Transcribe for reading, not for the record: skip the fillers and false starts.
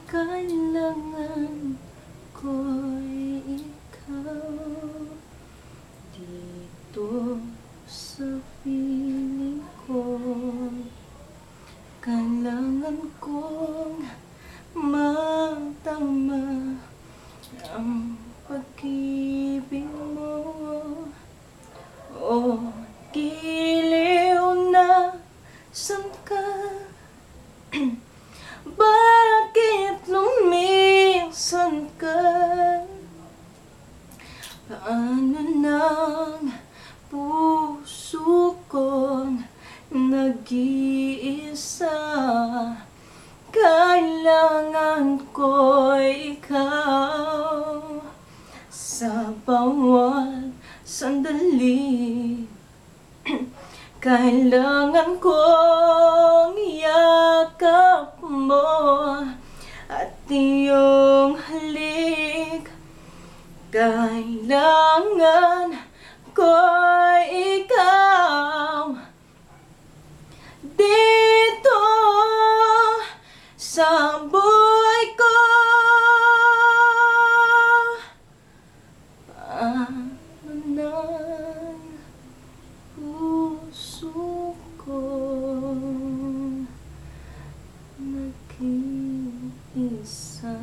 Kailangan ko'y ikaw dito sa piling ko. Kailangan kong matama ang pag-ibig mo. O giliw na saan ka? Bakit lumisan ka? Paano ng puso kong nag-iisa? Kailangan ko'y ikaw sa bawat sandali. Kailangan kong yakap mo at iyong halik. Kailangan ko'y ikaw dito sa buhay ko. Paano ng puso ko nag-iisa?